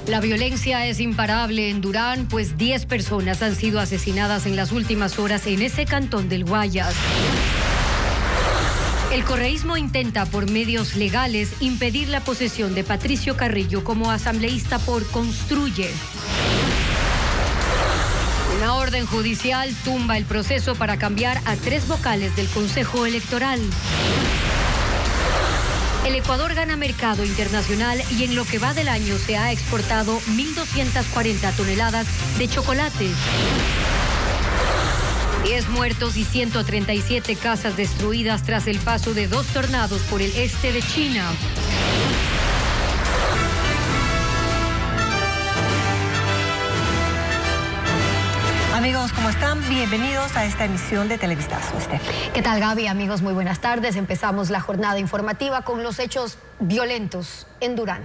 La violencia es imparable en Durán, pues 10 personas han sido asesinadas en las últimas horas en ese cantón del Guayas. El correísmo intenta por medios legales impedir la posesión de Patricio Carrillo como asambleísta por Construye. Una orden judicial tumba el proceso para cambiar a 3 vocales del Consejo Electoral. El Ecuador gana mercado internacional y en lo que va del año se ha exportado 1.240 toneladas de chocolate. 10 muertos y 137 casas destruidas tras el paso de 2 tornados por el este de China. Amigos, ¿cómo están? Bienvenidos a esta emisión de Televistazo. ¿Qué tal, Gaby? Amigos, muy buenas tardes. Empezamos la jornada informativa con los hechos violentos en Durán.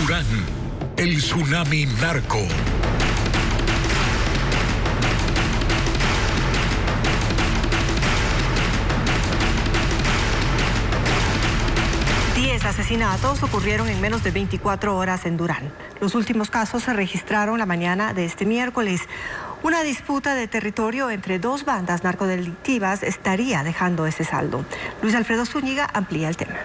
Durán, el tsunami narco. Asesinatos ocurrieron en menos de 24 horas en Durán. Los últimos casos se registraron la mañana de este miércoles. Una disputa de territorio entre 2 bandas narcodelictivas estaría dejando ese saldo. Luis Alfredo Zúñiga amplía el tema.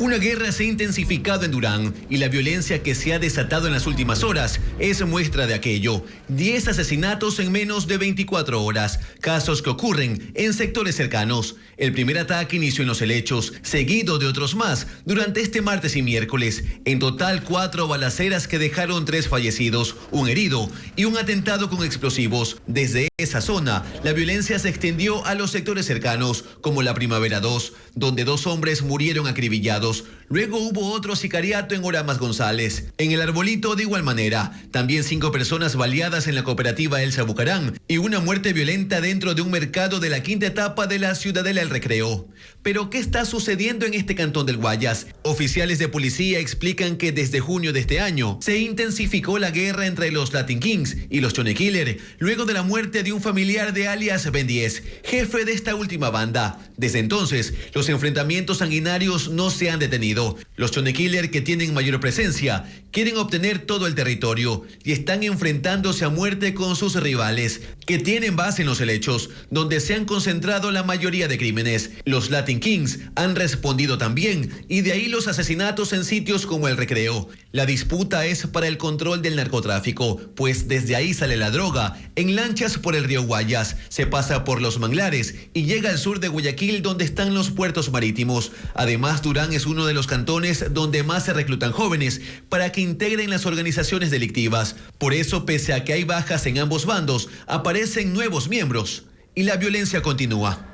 Una guerra se ha intensificado en Durán y la violencia que se ha desatado en las últimas horas es muestra de aquello. 10 asesinatos en menos de 24 horas, casos que ocurren en sectores cercanos. El primer ataque inició en Los Helechos, seguido de otros más, durante este martes y miércoles. En total, 4 balaceras que dejaron 3 fallecidos, 1 herido y un atentado con explosivos. Desde esa zona, la violencia se extendió a los sectores cercanos, como la Primavera 2, donde 2 hombres murieron acribillados. Luego hubo otro sicariato en Oramas González. En el Arbolito, de igual manera, también 5 personas baleadas en la cooperativa Elsa Bucarán y una muerte violenta dentro de un mercado de la quinta etapa de la Ciudadela El Recreo. Pero, ¿qué está sucediendo en este cantón del Guayas? Oficiales de policía explican que desde junio de este año se intensificó la guerra entre los Latin Kings y los Chone Killer, luego de la muerte de un familiar de alias Ben 10, jefe de esta última banda. Desde entonces, los enfrentamientos sanguinarios no se han detenido. Los Chone Killer, que tienen mayor presencia, quieren obtener todo el territorio y están enfrentándose a muerte con sus rivales, que tienen base en Los Helechos, donde se han concentrado la mayoría de crímenes. Los Latin Kings han respondido también, y de ahí los asesinatos en sitios como El Recreo. La disputa es para el control del narcotráfico, pues desde ahí sale la droga, en lanchas por el río Guayas, se pasa por los manglares y llega al sur de Guayaquil, donde están los puertos marítimos. Además, Durán es uno de los cantones donde más se reclutan jóvenes para que integren las organizaciones delictivas. Por eso, pese a que hay bajas en ambos bandos, aparecen nuevos miembros y la violencia continúa.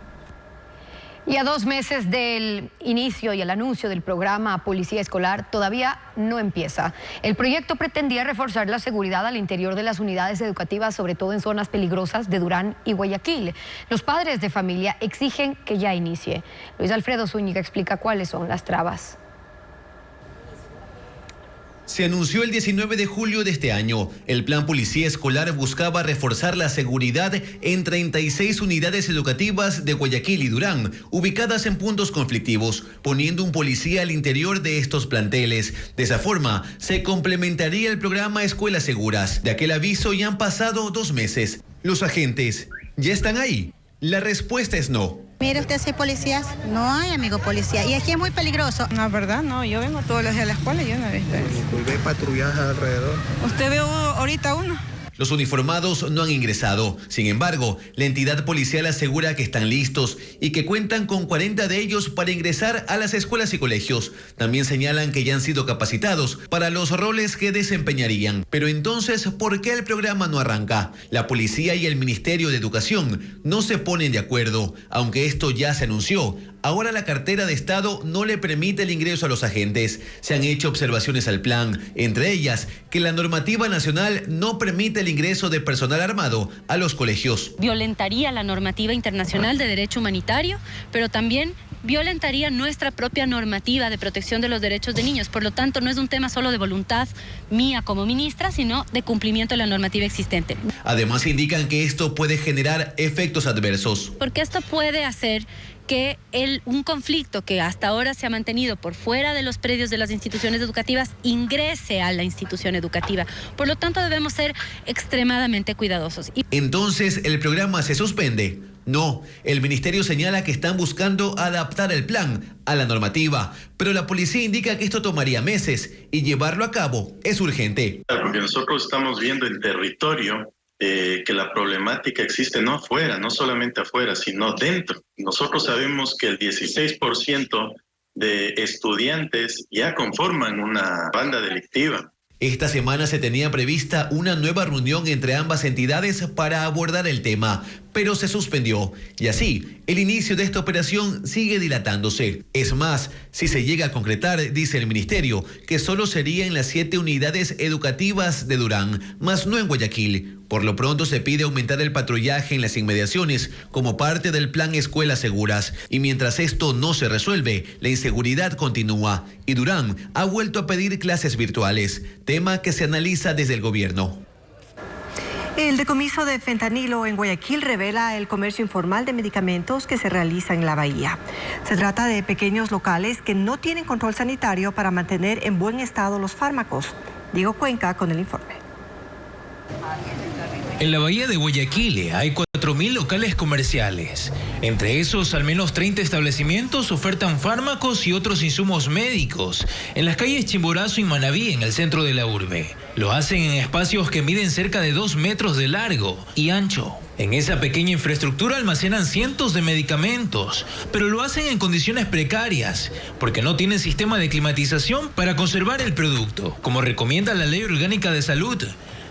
Y a 2 meses del inicio y el anuncio del programa Policía Escolar, todavía no empieza. El proyecto pretendía reforzar la seguridad al interior de las unidades educativas, sobre todo en zonas peligrosas de Durán y Guayaquil. Los padres de familia exigen que ya inicie. Luis Alfredo Zúñiga explica cuáles son las trabas. Se anunció el 19 de julio de este año. El plan Policía Escolar buscaba reforzar la seguridad en 36 unidades educativas de Guayaquil y Durán, ubicadas en puntos conflictivos, poniendo un policía al interior de estos planteles. De esa forma, se complementaría el programa Escuelas Seguras. De aquel aviso ya han pasado 2 meses. ¿Los agentes ya están ahí? La respuesta es no. Mire usted, si hay policías, no hay, amigo policía, y aquí es muy peligroso. La verdad, no, yo vengo todos los días a la escuela y yo no he visto eso. ¿Ve patrullajes alrededor? ¿Usted ve ahorita uno? Los uniformados no han ingresado. Sin embargo, la entidad policial asegura que están listos y que cuentan con 40 de ellos para ingresar a las escuelas y colegios. También señalan que ya han sido capacitados para los roles que desempeñarían. Pero entonces, ¿por qué el programa no arranca? La policía y el Ministerio de Educación no se ponen de acuerdo, aunque esto ya se anunció. Ahora la cartera de Estado no le permite el ingreso a los agentes. Se han hecho observaciones al plan, entre ellas que la normativa nacional no permite el ingreso de personal armado a los colegios. Violentaría la normativa internacional de derecho humanitario, pero también violentaría nuestra propia normativa de protección de los derechos de niños. Por lo tanto, no es un tema solo de voluntad mía como ministra, sino de cumplimiento de la normativa existente. Además, indican que esto puede generar efectos adversos. Porque esto puede hacer que un conflicto que hasta ahora se ha mantenido por fuera de los predios de las instituciones educativas ingrese a la institución educativa. Por lo tanto, debemos ser extremadamente cuidadosos. Entonces, ¿el programa se suspende? No, el ministerio señala que están buscando adaptar el plan a la normativa, pero la policía indica que esto tomaría meses y llevarlo a cabo es urgente. Porque nosotros estamos viendo en territorio que la problemática existe no afuera, no solamente afuera, sino dentro. Nosotros sabemos que el 16% de estudiantes ya conforman una banda delictiva. Esta semana se tenía prevista una nueva reunión entre ambas entidades para abordar el tema, pero se suspendió. Y así, el inicio de esta operación sigue dilatándose. Es más, si se llega a concretar, dice el ministerio, que solo sería en las 7 unidades educativas de Durán, más no en Guayaquil. Por lo pronto se pide aumentar el patrullaje en las inmediaciones como parte del plan Escuelas Seguras. Y mientras esto no se resuelve, la inseguridad continúa. Y Durán ha vuelto a pedir clases virtuales, tema que se analiza desde el gobierno. El decomiso de fentanilo en Guayaquil revela el comercio informal de medicamentos que se realiza en la bahía. Se trata de pequeños locales que no tienen control sanitario para mantener en buen estado los fármacos. Diego Cuenca con el informe. En la bahía de Guayaquil hay 4.000 locales comerciales. Entre esos, al menos 30 establecimientos ofertan fármacos y otros insumos médicos en las calles Chimborazo y Manabí, en el centro de la urbe. Lo hacen en espacios que miden cerca de 2 metros de largo y ancho. En esa pequeña infraestructura almacenan cientos de medicamentos, pero lo hacen en condiciones precarias, porque no tienen sistema de climatización para conservar el producto, como recomienda la Ley Orgánica de Salud.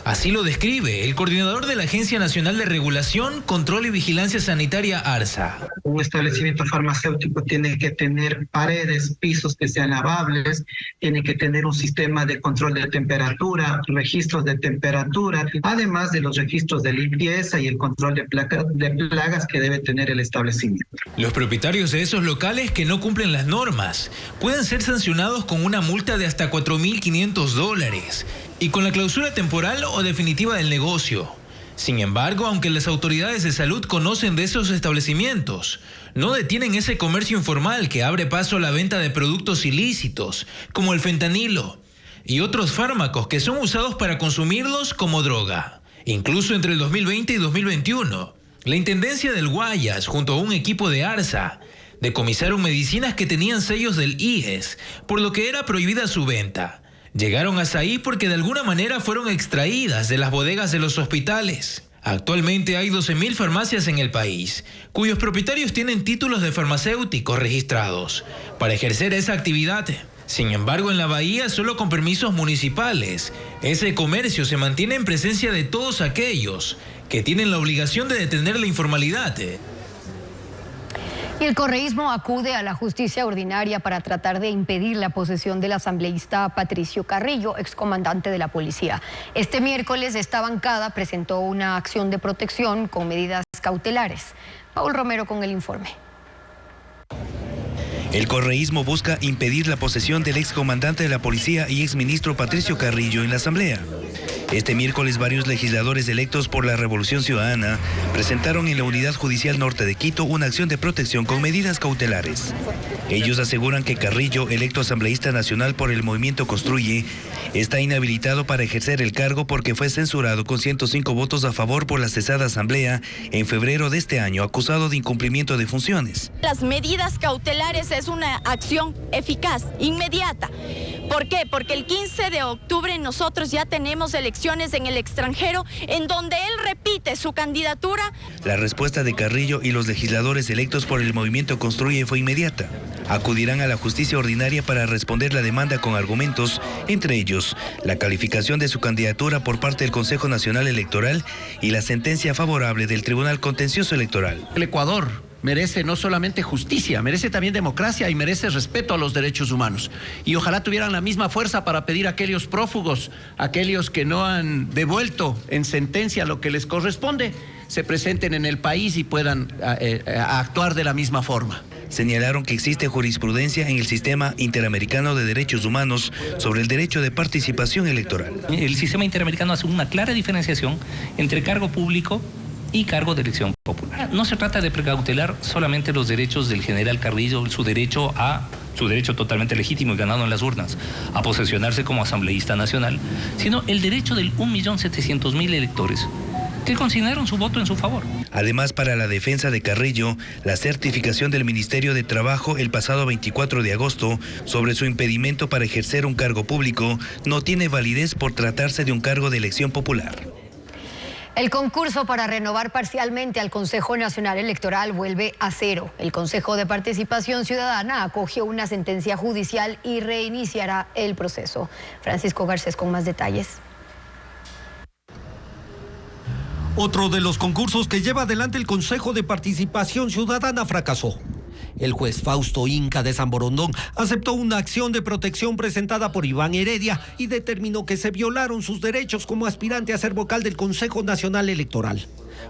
Así lo describe el coordinador de la Agencia Nacional de Regulación, Control y Vigilancia Sanitaria, ARSA. Un establecimiento farmacéutico tiene que tener paredes, pisos que sean lavables, tiene que tener un sistema de control de temperatura, registros de temperatura, además de los registros de limpieza y el control de plagas que debe tener el establecimiento. Los propietarios de esos locales que no cumplen las normas pueden ser sancionados con una multa de hasta $4.500 y con la clausura temporal o definitiva del negocio. Sin embargo, aunque las autoridades de salud conocen de esos establecimientos, no detienen ese comercio informal que abre paso a la venta de productos ilícitos, como el fentanilo y otros fármacos que son usados para consumirlos como droga. Incluso entre el 2020 y 2021, la Intendencia del Guayas, junto a un equipo de ARSA, decomisaron medicinas que tenían sellos del IES, por lo que era prohibida su venta. Llegaron hasta ahí porque de alguna manera fueron extraídas de las bodegas de los hospitales. Actualmente hay 12.000 farmacias en el país, cuyos propietarios tienen títulos de farmacéuticos registrados para ejercer esa actividad. Sin embargo, en la bahía, solo con permisos municipales, ese comercio se mantiene en presencia de todos aquellos que tienen la obligación de detener la informalidad. Y el correísmo acude a la justicia ordinaria para tratar de impedir la posesión del asambleísta Patricio Carrillo, excomandante de la policía. Este miércoles esta bancada presentó una acción de protección con medidas cautelares. Paul Romero con el informe. El correísmo busca impedir la posesión del excomandante de la policía y exministro Patricio Carrillo en la asamblea. Este miércoles varios legisladores electos por la Revolución Ciudadana presentaron en la Unidad Judicial Norte de Quito una acción de protección con medidas cautelares. Ellos aseguran que Carrillo, electo asambleísta nacional por el movimiento Construye, está inhabilitado para ejercer el cargo porque fue censurado con 105 votos a favor por la cesada asamblea en febrero de este año, acusado de incumplimiento de funciones. Las medidas cautelares es una acción eficaz, inmediata. ¿Por qué? Porque el 15 de octubre nosotros ya tenemos elecciones en el extranjero en donde él repite su candidatura. La respuesta de Carrillo y los legisladores electos por el movimiento Construye fue inmediata. Acudirán a la justicia ordinaria para responder la demanda con argumentos, entre ellos la calificación de su candidatura por parte del Consejo Nacional Electoral y la sentencia favorable del Tribunal Contencioso Electoral. El Ecuador merece no solamente justicia, merece también democracia y merece respeto a los derechos humanos. Y ojalá tuvieran la misma fuerza para pedir a aquellos prófugos, aquellos que no han devuelto en sentencia lo que les corresponde, se presenten en el país y puedan actuar de la misma forma. señalaron que existe jurisprudencia en el sistema interamericano de derechos humanos sobre el derecho de participación electoral. El sistema interamericano hace una clara diferenciación entre cargo público y cargo de elección popular. No se trata de precautelar solamente los derechos del general Carrillo, su derecho totalmente legítimo y ganado en las urnas, a posesionarse como asambleísta nacional, sino el derecho del 1.700.000 electores que consignaron su voto en su favor. Además, para la defensa de Carrillo, la certificación del Ministerio de Trabajo el pasado 24 de agosto sobre su impedimento para ejercer un cargo público no tiene validez por tratarse de un cargo de elección popular. El concurso para renovar parcialmente al Consejo Nacional Electoral vuelve a cero. El Consejo de Participación Ciudadana acogió una sentencia judicial y reiniciará el proceso. Francisco Garcés con más detalles. Otro de los concursos que lleva adelante el Consejo de Participación Ciudadana fracasó. El juez Fausto Inca de San Borondón aceptó una acción de protección presentada por Iván Heredia y determinó que se violaron sus derechos como aspirante a ser vocal del Consejo Nacional Electoral.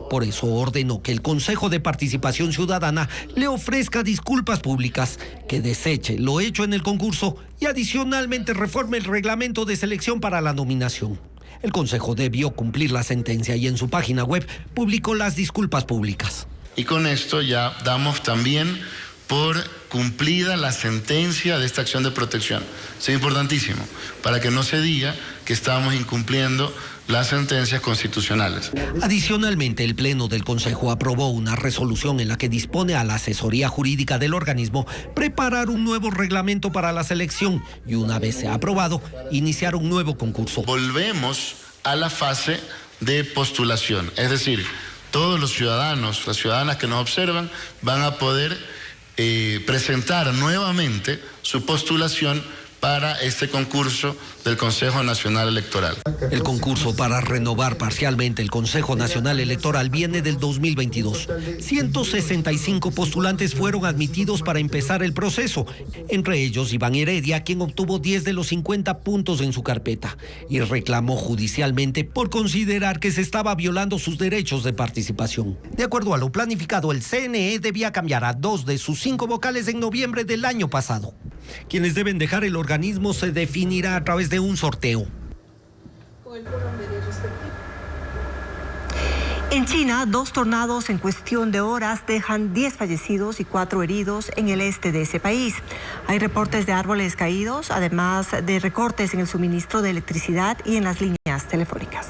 Por eso ordenó que el Consejo de Participación Ciudadana le ofrezca disculpas públicas, que deseche lo hecho en el concurso y adicionalmente reforme el reglamento de selección para la nominación. El Consejo debió cumplir la sentencia y en su página web publicó las disculpas públicas. Y con esto ya damos también por cumplida la sentencia de esta acción de protección. Es importantísimo, para que no se diga que estamos incumpliendo las sentencias constitucionales. Adicionalmente, el Pleno del Consejo aprobó una resolución en la que dispone a la asesoría jurídica del organismo preparar un nuevo reglamento para la selección y una vez sea aprobado, iniciar un nuevo concurso. Volvemos a la fase de postulación, es decir, todos los ciudadanos, las ciudadanas que nos observan van a poder presentar nuevamente su postulación para este concurso del Consejo Nacional Electoral. El concurso para renovar parcialmente el Consejo Nacional Electoral viene del 2022. 165 postulantes fueron admitidos para empezar el proceso, entre ellos Iván Heredia, quien obtuvo 10 de los 50 puntos en su carpeta y reclamó judicialmente por considerar que se estaba violando sus derechos de participación. De acuerdo a lo planificado, el CNE debía cambiar a 2 de sus 5 vocales en noviembre del año pasado. Quienes deben dejar el organismo se definirá a través de un sorteo. En China, 2 tornados en cuestión de horas dejan 10 fallecidos y 4 heridos en el este de ese país. Hay reportes de árboles caídos, además de recortes en el suministro de electricidad y en las líneas telefónicas.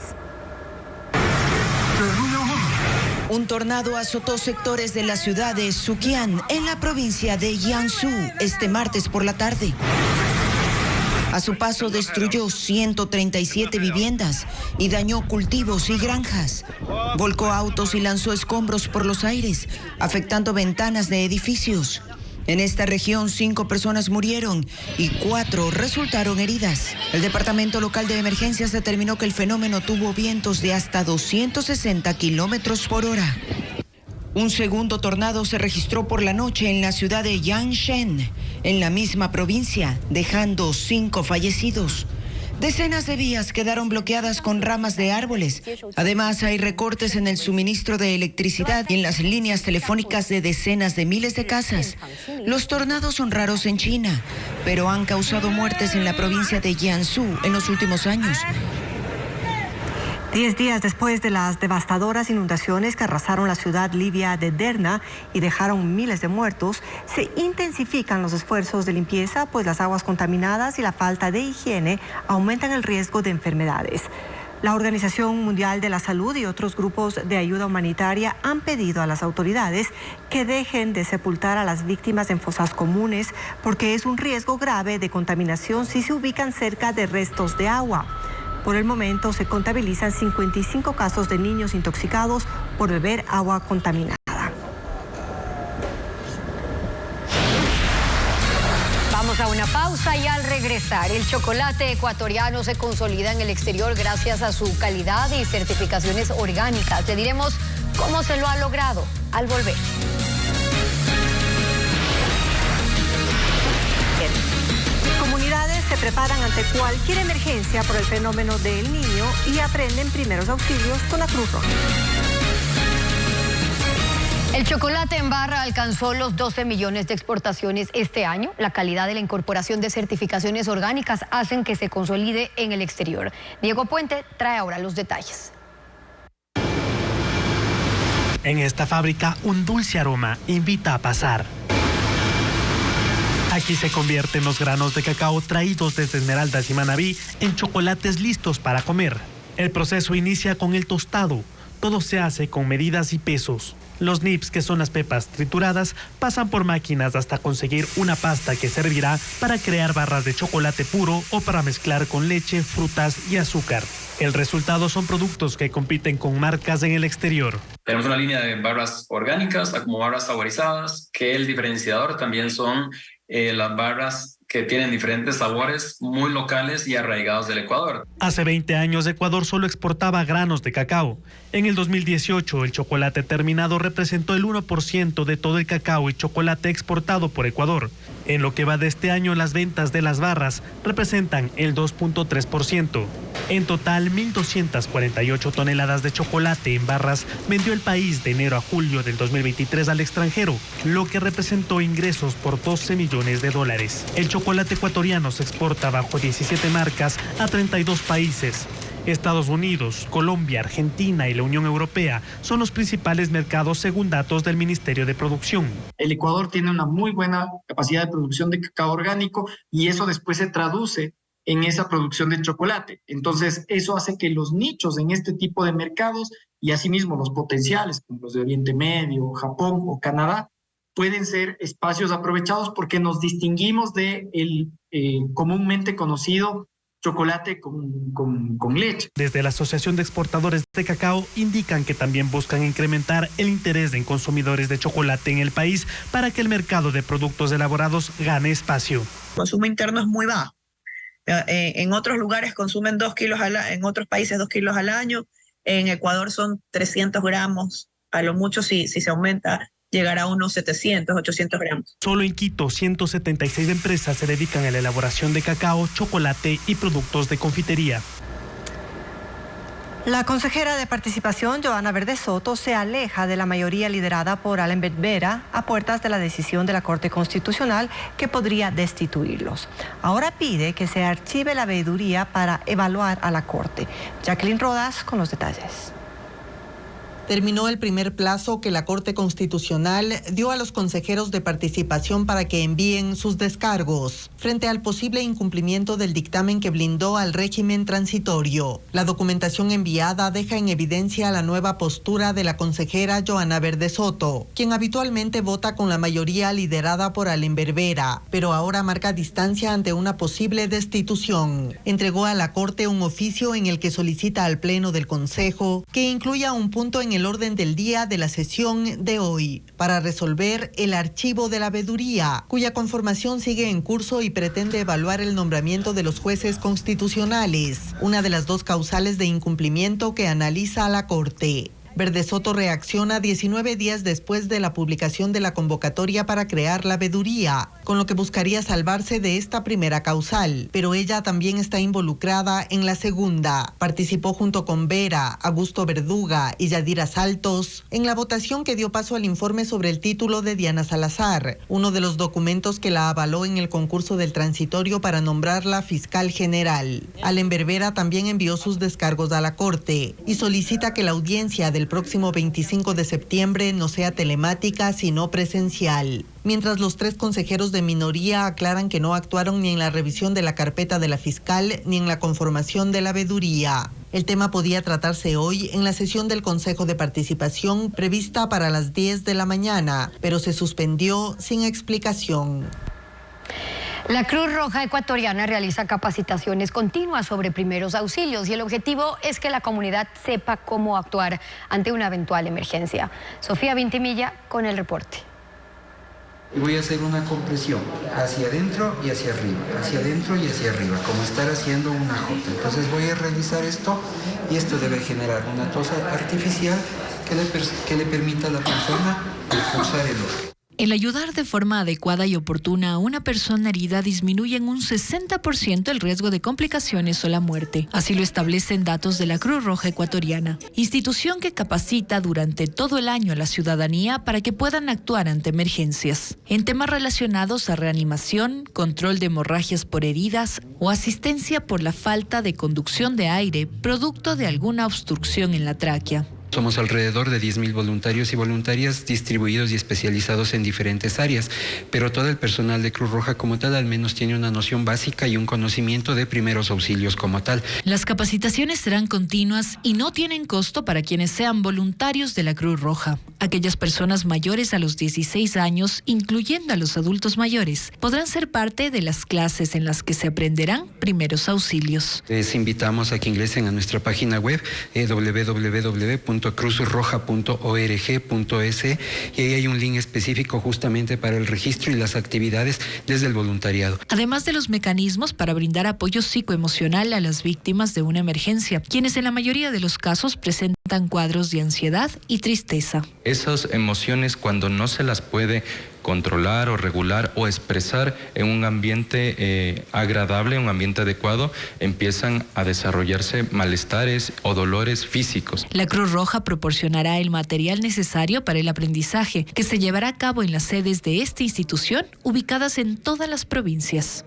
Un tornado azotó sectores de la ciudad de Suqian, en la provincia de Jiangsu, este martes por la tarde. A su paso destruyó 137 viviendas y dañó cultivos y granjas. Volcó autos y lanzó escombros por los aires, afectando ventanas de edificios. En esta región, 5 personas murieron y 4 resultaron heridas. El Departamento Local de Emergencias determinó que el fenómeno tuvo vientos de hasta 260 kilómetros por hora. Un segundo tornado se registró por la noche en la ciudad de Yangshen, en la misma provincia, dejando 5 fallecidos. Decenas de vías quedaron bloqueadas con ramas de árboles. Además, hay recortes en el suministro de electricidad y en las líneas telefónicas de decenas de miles de casas. Los tornados son raros en China, pero han causado muertes en la provincia de Jiangsu en los últimos años. 10 días después de las devastadoras inundaciones que arrasaron la ciudad libia de Derna y dejaron miles de muertos, se intensifican los esfuerzos de limpieza, pues las aguas contaminadas y la falta de higiene aumentan el riesgo de enfermedades. La Organización Mundial de la Salud y otros grupos de ayuda humanitaria han pedido a las autoridades que dejen de sepultar a las víctimas en fosas comunes porque es un riesgo grave de contaminación si se ubican cerca de restos de agua. Por el momento se contabilizan 55 casos de niños intoxicados por beber agua contaminada. Vamos a una pausa y al regresar, el chocolate ecuatoriano se consolida en el exterior gracias a su calidad y certificaciones orgánicas. Te diremos cómo se lo ha logrado al volver. Comunidades se preparan ante cualquier emergencia por el fenómeno del Niño y aprenden primeros auxilios con la Cruz Roja. El chocolate en barra alcanzó los 12 millones de exportaciones este año. La calidad de la incorporación de certificaciones orgánicas hacen que se consolide en el exterior. Diego Puente trae ahora los detalles. En esta fábrica, un dulce aroma invita a pasar. Aquí se convierten los granos de cacao traídos desde Esmeraldas y Manabí en chocolates listos para comer. El proceso inicia con el tostado. Todo se hace con medidas y pesos. Los nips, que son las pepas trituradas, pasan por máquinas hasta conseguir una pasta que servirá para crear barras de chocolate puro o para mezclar con leche, frutas y azúcar. El resultado son productos que compiten con marcas en el exterior. Tenemos una línea de barras orgánicas como barras saborizadas, que el diferenciador también son las barras que tienen diferentes sabores muy locales y arraigados del Ecuador. Hace 20 años Ecuador solo exportaba granos de cacao. En el 2018 el chocolate terminado representó el 1% de todo el cacao y chocolate exportado por Ecuador. En lo que va de este año, las ventas de las barras representan el 2.3%. En total, 1.248 toneladas de chocolate en barras vendió el país de enero a julio del 2023 al extranjero, lo que representó ingresos por $12 millones. El chocolate ecuatoriano se exporta bajo 17 marcas a 32 países. Estados Unidos, Colombia, Argentina y la Unión Europea son los principales mercados según datos del Ministerio de Producción. El Ecuador tiene una muy buena capacidad de producción de cacao orgánico y eso después se traduce en esa producción de chocolate. Entonces, eso hace que los nichos en este tipo de mercados y asimismo los potenciales, como los de Oriente Medio, Japón o Canadá, pueden ser espacios aprovechados porque nos distinguimos de el comúnmente conocido chocolate con leche. Desde la Asociación de Exportadores de Cacao indican que también buscan incrementar el interés en consumidores de chocolate en el país para que el mercado de productos elaborados gane espacio. El consumo interno es muy bajo. En otros lugares consumen 2 kilos en otros países 2 kilos al año. En Ecuador son 300 gramos, a lo mucho si se aumenta llegará a unos 700, 800 gramos. Solo en Quito, 176 empresas se dedican a la elaboración de cacao, chocolate y productos de confitería. La consejera de Participación, Johanna Verde Soto, se aleja de la mayoría liderada por Alan Berbera a puertas de la decisión de la Corte Constitucional que podría destituirlos. Ahora pide que se archive la veeduría para evaluar a la Corte. Jacqueline Rodas con los detalles. Terminó el primer plazo que la Corte Constitucional dio a los consejeros de Participación para que envíen sus descargos frente al posible incumplimiento del dictamen que blindó al régimen transitorio. La documentación enviada deja en evidencia la nueva postura de la consejera Johanna Verde Soto, quien habitualmente vota con la mayoría liderada por Alan Berbera, pero ahora marca distancia ante una posible destitución. Entregó a la Corte un oficio en el que solicita al Pleno del Consejo que incluya un punto en el orden del día de la sesión de hoy para resolver el archivo de la veeduría, cuya conformación sigue en curso y pretende evaluar el nombramiento de los jueces constitucionales, una de las 2 causales de incumplimiento que analiza la Corte. Verde Soto reacciona 19 días después de la publicación de la convocatoria para crear la veeduría, con lo que buscaría salvarse de esta primera causal, pero ella también está involucrada en la segunda. Participó junto con Vera, Augusto Verduga y Yadira Saltos en la votación que dio paso al informe sobre el título de Diana Salazar, uno de los documentos que la avaló en el concurso del transitorio para nombrarla fiscal general. Alan Berbera también envió sus descargos a la Corte y solicita que la audiencia del próximo 25 de septiembre no sea telemática, sino presencial. Mientras los 3 consejeros de minoría aclaran que no actuaron ni en la revisión de la carpeta de la fiscal ni en la conformación de la veeduría. El tema podía tratarse hoy en la sesión del Consejo de Participación prevista para las 10 de la mañana, pero se suspendió sin explicación. La Cruz Roja Ecuatoriana realiza capacitaciones continuas sobre primeros auxilios y el objetivo es que la comunidad sepa cómo actuar ante una eventual emergencia. Sofía Vintimilla con el reporte. Voy a hacer una compresión hacia adentro y hacia arriba, hacia adentro y hacia arriba, como estar haciendo una J. Entonces voy a realizar esto y esto debe generar una tos artificial que le permita a la persona expulsar el olor. El ayudar de forma adecuada y oportuna a una persona herida disminuye en un 60% el riesgo de complicaciones o la muerte. Así lo establecen datos de la Cruz Roja Ecuatoriana, institución que capacita durante todo el año a la ciudadanía para que puedan actuar ante emergencias. En temas relacionados a reanimación, control de hemorragias por heridas o asistencia por la falta de conducción de aire producto de alguna obstrucción en la tráquea. Somos alrededor de 10.000 voluntarios y voluntarias distribuidos y especializados en diferentes áreas, pero todo el personal de Cruz Roja como tal al menos tiene una noción básica y un conocimiento de primeros auxilios como tal. Las capacitaciones serán continuas y no tienen costo para quienes sean voluntarios de la Cruz Roja. Aquellas personas mayores a los 16 años, incluyendo a los adultos mayores, podrán ser parte de las clases en las que se aprenderán primeros auxilios. Les invitamos a que ingresen a nuestra página web www.cruzroja.org.es y ahí hay un link específico justamente para el registro y las actividades desde el voluntariado. Además de los mecanismos para brindar apoyo psicoemocional a las víctimas de una emergencia, quienes en la mayoría de los casos presentan cuadros de ansiedad y tristeza. Esas emociones, cuando no se las puede controlar o regular o expresar en un ambiente agradable, un ambiente adecuado, empiezan a desarrollarse malestares o dolores físicos. La Cruz Roja proporcionará el material necesario para el aprendizaje, que se llevará a cabo en las sedes de esta institución, ubicadas en todas las provincias.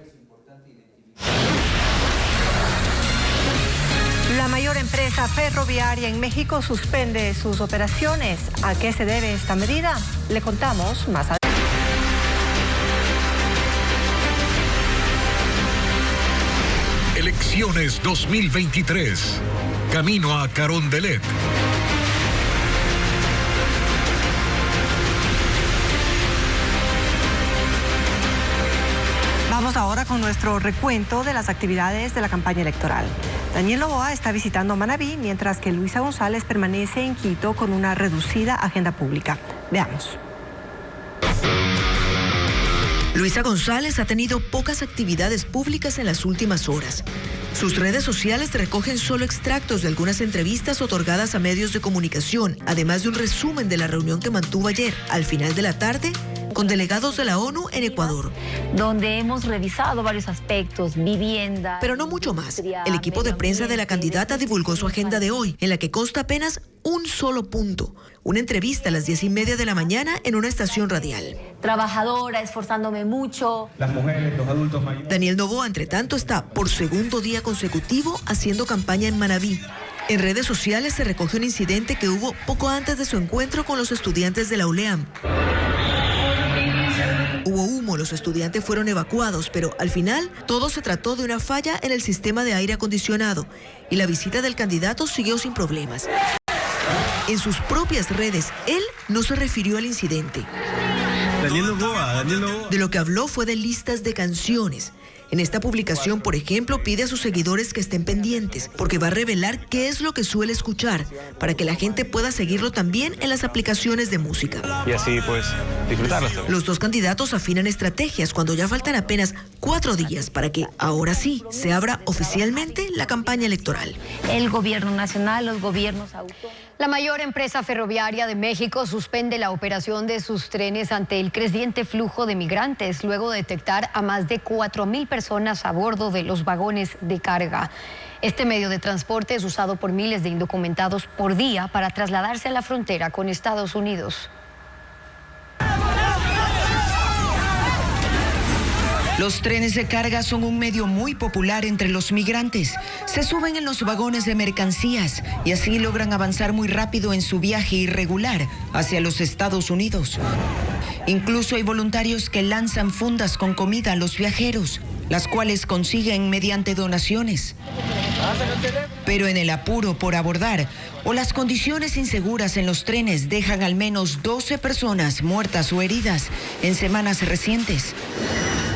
La mayor empresa ferroviaria en México suspende sus operaciones. ¿A qué se debe esta medida? Le contamos más adelante. Elecciones 2023. Camino a Carondelet. Vamos ahora con nuestro recuento de las actividades de la campaña electoral. Daniel Noboa está visitando Manabí, mientras que Luisa González permanece en Quito con una reducida agenda pública. Veamos. Luisa González ha tenido pocas actividades públicas en las últimas horas. Sus redes sociales recogen solo extractos de algunas entrevistas otorgadas a medios de comunicación, además de un resumen de la reunión que mantuvo ayer, al final de la tarde, con delegados de la ONU en Ecuador. Donde hemos revisado varios aspectos, vivienda... Pero no mucho más. El equipo de prensa de la candidata divulgó su agenda de hoy, en la que consta apenas un solo punto: una entrevista a las 10:30 de la mañana en una estación radial. Trabajadora, esforzándome mucho. Las mujeres, los adultos mayores. Daniel Noboa, entre tanto, está por segundo día consecutivo haciendo campaña en Manabí. En redes sociales se recoge un incidente que hubo poco antes de su encuentro con los estudiantes de la ULEAM. Hubo humo, los estudiantes fueron evacuados, pero al final todo se trató de una falla en el sistema de aire acondicionado y la visita del candidato siguió sin problemas. En sus propias redes, él no se refirió al incidente. Daniel Noboa. De lo que habló fue de listas de canciones. En esta publicación, por ejemplo, pide a sus seguidores que estén pendientes, porque va a revelar qué es lo que suele escuchar, para que la gente pueda seguirlo también en las aplicaciones de música. Y así, pues, disfrutarlas. Los dos candidatos afinan estrategias cuando ya faltan apenas 4 días para que, ahora sí, se abra oficialmente la campaña electoral. El gobierno nacional, los gobiernos autónomos. La mayor empresa ferroviaria de México suspende la operación de sus trenes ante el creciente flujo de migrantes, luego de detectar a más de 4.000 personas a bordo de los vagones de carga. Este medio de transporte es usado por miles de indocumentados por día para trasladarse a la frontera con Estados Unidos. Los trenes de carga son un medio muy popular entre los migrantes. Se suben en los vagones de mercancías y así logran avanzar muy rápido en su viaje irregular hacia los Estados Unidos. Incluso hay voluntarios que lanzan fundas con comida a los viajeros, las cuales consiguen mediante donaciones. Pero en el apuro por abordar o las condiciones inseguras en los trenes dejan al menos 12 personas muertas o heridas en semanas recientes.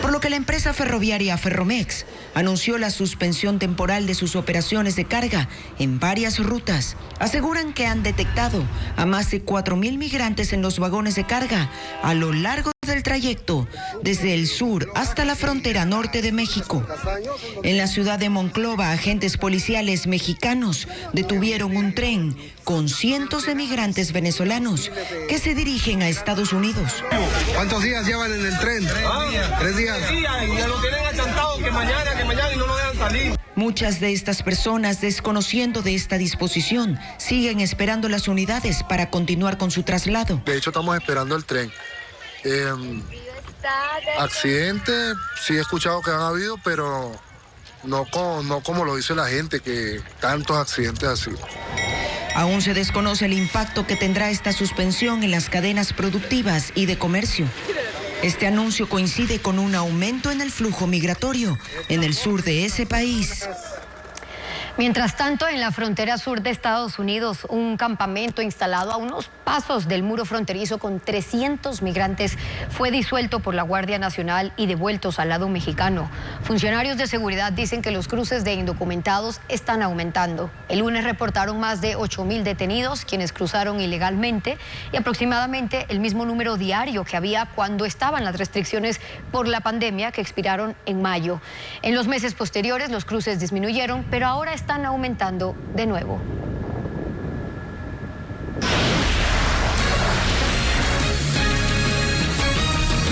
Por lo que la empresa ferroviaria Ferromex anunció la suspensión temporal de sus operaciones de carga en varias rutas. Aseguran que han detectado a más de 4.000 migrantes en los vagones de carga a lo largo del trayecto, desde el sur hasta la frontera norte de México. En la ciudad de Monclova, agentes policiales mexicanos detuvieron un tren con cientos de migrantes venezolanos que se dirigen a Estados Unidos. ¿Cuántos días llevan en el tren? 3 días. Y ya lo tienen achantado que mañana y no lo dejan salir. Muchas de estas personas, desconociendo de esta disposición, siguen esperando las unidades para continuar con su traslado. De hecho, estamos esperando el tren. Accidentes, sí he escuchado que han habido, pero no como lo dice la gente, que tantos accidentes así. Aún se desconoce el impacto que tendrá esta suspensión en las cadenas productivas y de comercio. Este anuncio coincide con un aumento en el flujo migratorio en el sur de ese país. Mientras tanto, en la frontera sur de Estados Unidos, un campamento instalado a unos pasos del muro fronterizo con 300 migrantes fue disuelto por la Guardia Nacional y devueltos al lado mexicano. Funcionarios de seguridad dicen que los cruces de indocumentados están aumentando. El lunes reportaron más de 8,000 detenidos, quienes cruzaron ilegalmente, y aproximadamente el mismo número diario que había cuando estaban las restricciones por la pandemia que expiraron en mayo. En los meses posteriores, los cruces disminuyeron, pero ahora están aumentando de nuevo.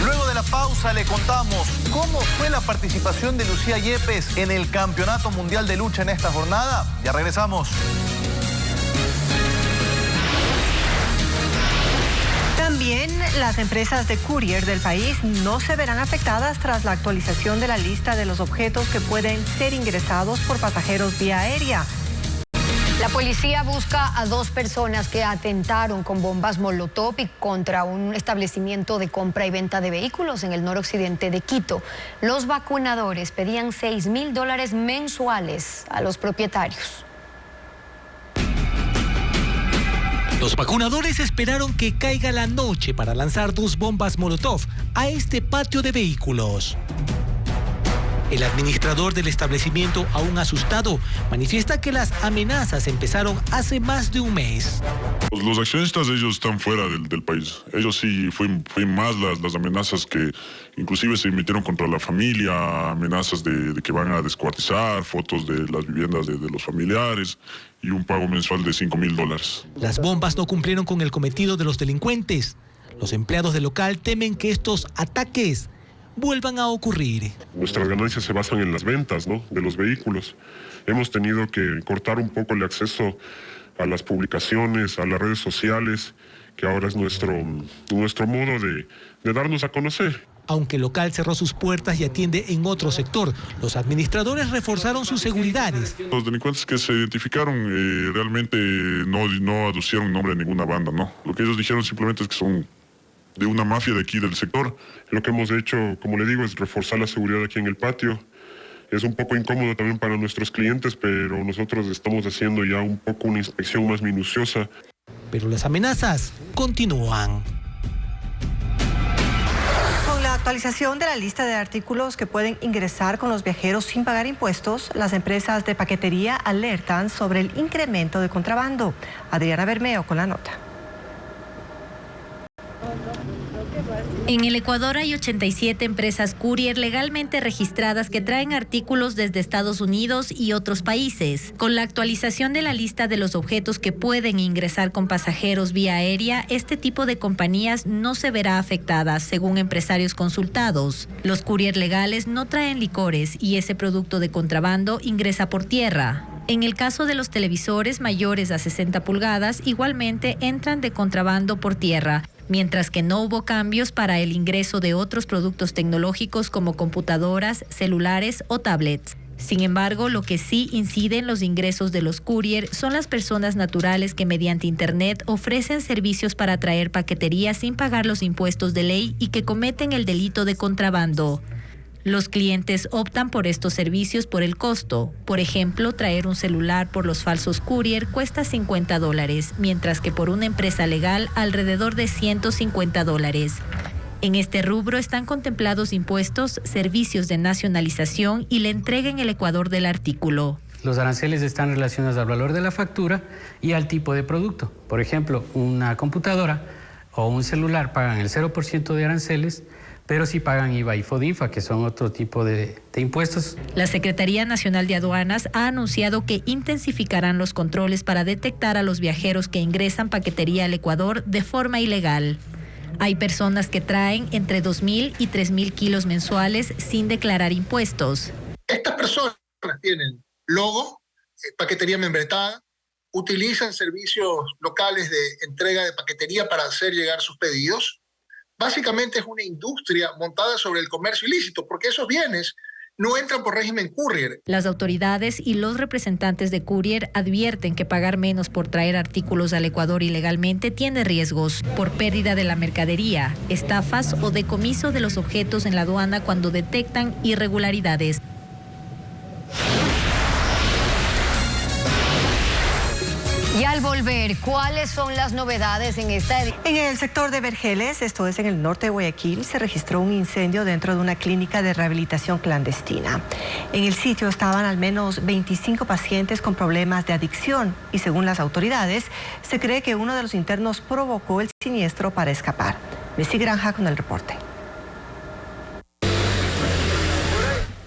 Luego de la pausa le contamos cómo fue la participación de Lucía Yepes en el Campeonato Mundial de Lucha en esta jornada. Ya regresamos. También las empresas de courier del país no se verán afectadas tras la actualización de la lista de los objetos que pueden ser ingresados por pasajeros vía aérea. La policía busca a 2 personas que atentaron con bombas Molotov y contra un establecimiento de compra y venta de vehículos en el noroccidente de Quito. Los vacunadores pedían $6,000 mensuales a los propietarios. Los vacunadores esperaron que caiga la noche para lanzar 2 bombas Molotov a este patio de vehículos. El administrador del establecimiento, aún asustado, manifiesta que las amenazas empezaron hace más de un mes. Los accionistas, ellos están fuera del país. Ellos sí, fue más las amenazas que inclusive se emitieron contra la familia, amenazas de que van a descuartizar, fotos de las viviendas de los familiares y un pago mensual de $5,000. Las bombas no cumplieron con el cometido de los delincuentes. Los empleados del local temen que estos ataques vuelvan a ocurrir. Nuestras ganancias se basan en las ventas, ¿no?, de los vehículos. Hemos tenido que cortar un poco el acceso a las publicaciones, a las redes sociales, que ahora es nuestro modo de darnos a conocer. Aunque el local cerró sus puertas y atiende en otro sector, los administradores reforzaron sus seguridades. Los delincuentes que se identificaron realmente no aducieron nombre de ninguna banda, ¿no? Lo que ellos dijeron simplemente es que son de una mafia de aquí del sector. Lo que hemos hecho, como le digo, es reforzar la seguridad aquí en el patio. Es un poco incómodo también para nuestros clientes, pero nosotros estamos haciendo ya un poco una inspección más minuciosa. Pero las amenazas continúan. Con la actualización de la lista de artículos que pueden ingresar con los viajeros sin pagar impuestos, las empresas de paquetería alertan sobre el incremento de contrabando. Adriana Bermeo con la nota. En el Ecuador hay 87 empresas courier legalmente registradas que traen artículos desde Estados Unidos y otros países. Con la actualización de la lista de los objetos que pueden ingresar con pasajeros vía aérea, este tipo de compañías no se verá afectada, según empresarios consultados. Los courier legales no traen licores y ese producto de contrabando ingresa por tierra. En el caso de los televisores mayores a 60 pulgadas, igualmente entran de contrabando por tierra, mientras que no hubo cambios para el ingreso de otros productos tecnológicos como computadoras, celulares o tablets. Sin embargo, lo que sí incide en los ingresos de los courier son las personas naturales que mediante Internet ofrecen servicios para traer paquetería sin pagar los impuestos de ley y que cometen el delito de contrabando. Los clientes optan por estos servicios por el costo. Por ejemplo, traer un celular por los falsos courier cuesta $50, mientras que por una empresa legal alrededor de $150. En este rubro están contemplados impuestos, servicios de nacionalización y la entrega en el Ecuador del artículo. Los aranceles están relacionados al valor de la factura y al tipo de producto. Por ejemplo, una computadora o un celular pagan el 0% de aranceles, pero sí pagan IVA y FODINFA, que son otro tipo de impuestos. La Secretaría Nacional de Aduanas ha anunciado que intensificarán los controles para detectar a los viajeros que ingresan paquetería al Ecuador de forma ilegal. Hay personas que traen entre 2.000 y 3.000 kilos mensuales sin declarar impuestos. Estas personas tienen logo, paquetería membretada, utilizan servicios locales de entrega de paquetería para hacer llegar sus pedidos. Básicamente es una industria montada sobre el comercio ilícito, porque esos bienes no entran por régimen courier. Las autoridades y los representantes de courier advierten que pagar menos por traer artículos al Ecuador ilegalmente tiene riesgos por pérdida de la mercadería, estafas o decomiso de los objetos en la aduana cuando detectan irregularidades. Y al volver, ¿cuáles son las novedades en esta edición? En el sector de Vergeles, esto es en el norte de Guayaquil, se registró un incendio dentro de una clínica de rehabilitación clandestina. En el sitio estaban al menos 25 pacientes con problemas de adicción y según las autoridades, se cree que uno de los internos provocó el siniestro para escapar. Messi Granja con el reporte.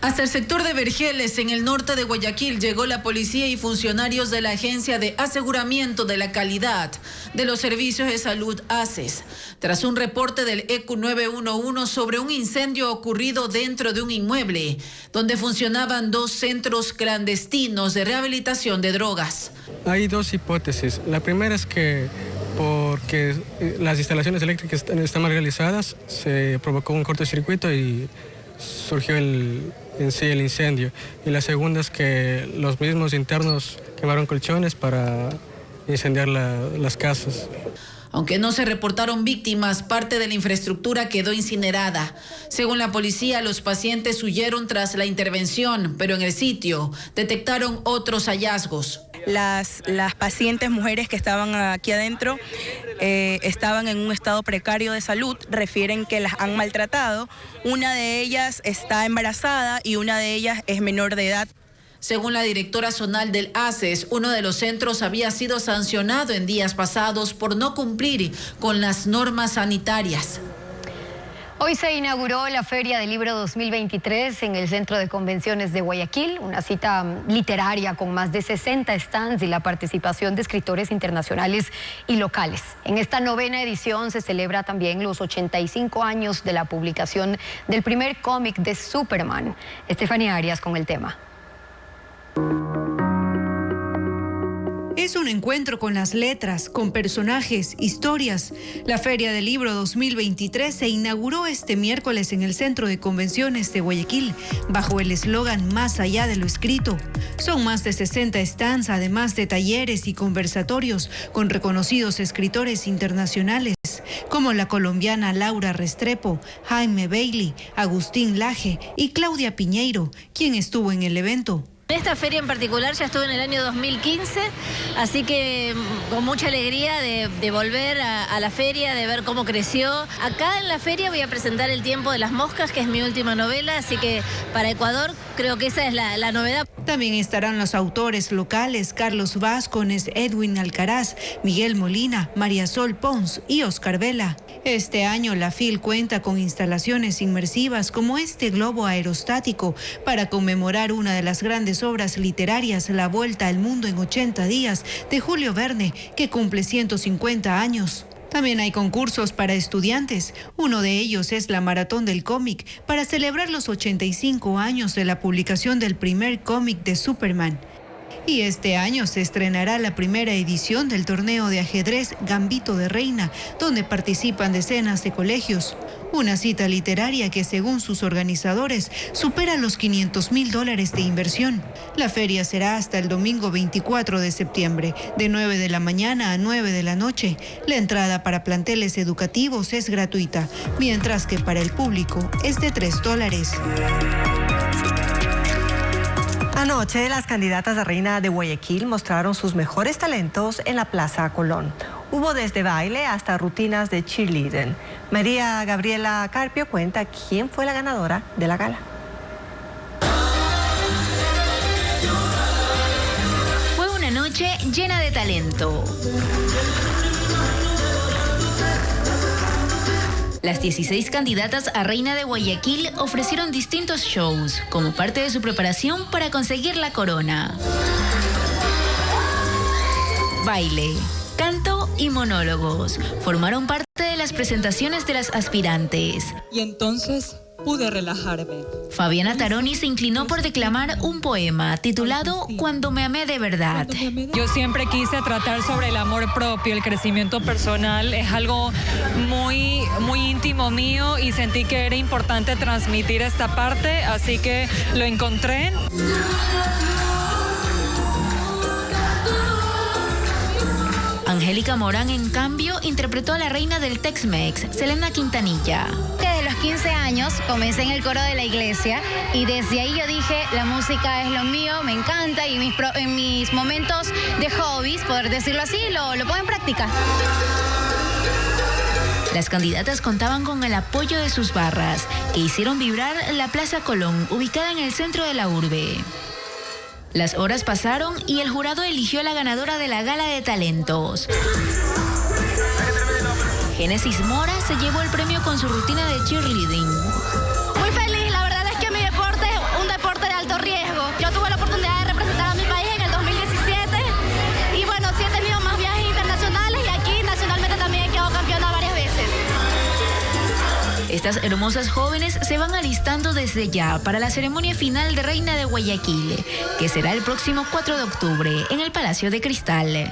Hasta el sector de Vergeles, en el norte de Guayaquil, llegó la policía y funcionarios de la Agencia de Aseguramiento de la Calidad de los Servicios de Salud ACES, tras un reporte del ECU 911 sobre un incendio ocurrido dentro de un inmueble, donde funcionaban 2 centros clandestinos de rehabilitación de drogas. Hay 2 hipótesis. La primera es que porque las instalaciones eléctricas están mal realizadas, se provocó un cortocircuito y surgió el incendio. Y la segunda es que los mismos internos quemaron colchones para incendiar las casas. Aunque no se reportaron víctimas, parte de la infraestructura quedó incinerada. Según la policía, los pacientes huyeron tras la intervención, pero en el sitio detectaron otros hallazgos. Las pacientes mujeres que estaban aquí adentro estaban en un estado precario de salud, refieren que las han maltratado. Una de ellas está embarazada y una de ellas es menor de edad. Según la directora zonal del ACES, uno de los centros había sido sancionado en días pasados por no cumplir con las normas sanitarias. Hoy se inauguró la Feria del Libro 2023 en el Centro de Convenciones de Guayaquil, una cita literaria con más de 60 stands y la participación de escritores internacionales y locales. En esta 9ª edición se celebra también los 85 años de la publicación del primer cómic de Superman. Estefanía Arias con el tema. Es un encuentro con las letras, con personajes, historias. La Feria del Libro 2023 se inauguró este miércoles en el Centro de Convenciones de Guayaquil, bajo el eslogan Más allá de lo escrito. Son más de 60 stands, además de talleres y conversatorios con reconocidos escritores internacionales, como la colombiana Laura Restrepo, Jaime Bailey, Agustín Laje y Claudia Piñeiro, quien estuvo en el evento. Esta feria en particular ya estuve en el año 2015, así que con mucha alegría de volver a la feria, de ver cómo creció. Acá en la feria voy a presentar El tiempo de las moscas, que es mi última novela, así que para Ecuador creo que esa es la novedad. También estarán los autores locales Carlos Vázquez, Edwin Alcaraz, Miguel Molina, María Sol Pons y Oscar Vela. Este año la FIL cuenta con instalaciones inmersivas como este globo aerostático para conmemorar una de las grandes obras literarias, La Vuelta al Mundo en 80 días, de Julio Verne, que cumple 150 años. También hay concursos para estudiantes. Uno de ellos es la Maratón del Cómic, para celebrar los 85 años de la publicación del primer cómic de Superman. Y este año se estrenará la primera edición del torneo de ajedrez Gambito de Reina, donde participan decenas de colegios. Una cita literaria que, según sus organizadores, supera los $500,000 de inversión. La feria será hasta el domingo 24 de septiembre, de 9 de la mañana a 9 de la noche. La entrada para planteles educativos es gratuita, mientras que para el público es de $3. Anoche, las candidatas a reina de Guayaquil mostraron sus mejores talentos en la Plaza Colón. Hubo desde baile hasta rutinas de cheerleading. María Gabriela Carpio cuenta quién fue la ganadora de la gala. Fue una noche llena de talento. Las 16 candidatas a Reina de Guayaquil ofrecieron distintos shows como parte de su preparación para conseguir la corona. Baile, canto y monólogos formaron parte de las presentaciones de las aspirantes. Y entonces pude relajarme. Fabiana Taroni se inclinó por declamar un poema titulado Cuando me amé de verdad. Yo siempre quise tratar sobre el amor propio, el crecimiento personal. Es algo muy íntimo mío y sentí que era importante transmitir esta parte, así que lo encontré. Angélica Morán, en cambio, interpretó a la reina del Tex-Mex, Selena Quintanilla. Desde los 15 años comencé en el coro de la iglesia y desde ahí yo dije, la música es lo mío, me encanta y en mis momentos de hobbies, poder decirlo así, lo pongo en práctica. Las candidatas contaban con el apoyo de sus barras, que hicieron vibrar la Plaza Colón, ubicada en el centro de la urbe. Las horas pasaron y el jurado eligió a la ganadora de la Gala de Talentos. Génesis Mora se llevó el premio con su rutina de cheerleading. Muy feliz, la verdad es que mi deporte es un deporte de alto riesgo. Yo tuve la oportunidad de representar a mi país en el 2017 y bueno, sí he tenido más viajes internacionales y aquí nacionalmente también he quedado campeona varias veces. Estas hermosas jóvenes se van alistando desde ya para la ceremonia final de Reina de Guayaquil, que será el próximo 4 de octubre en el Palacio de Cristal.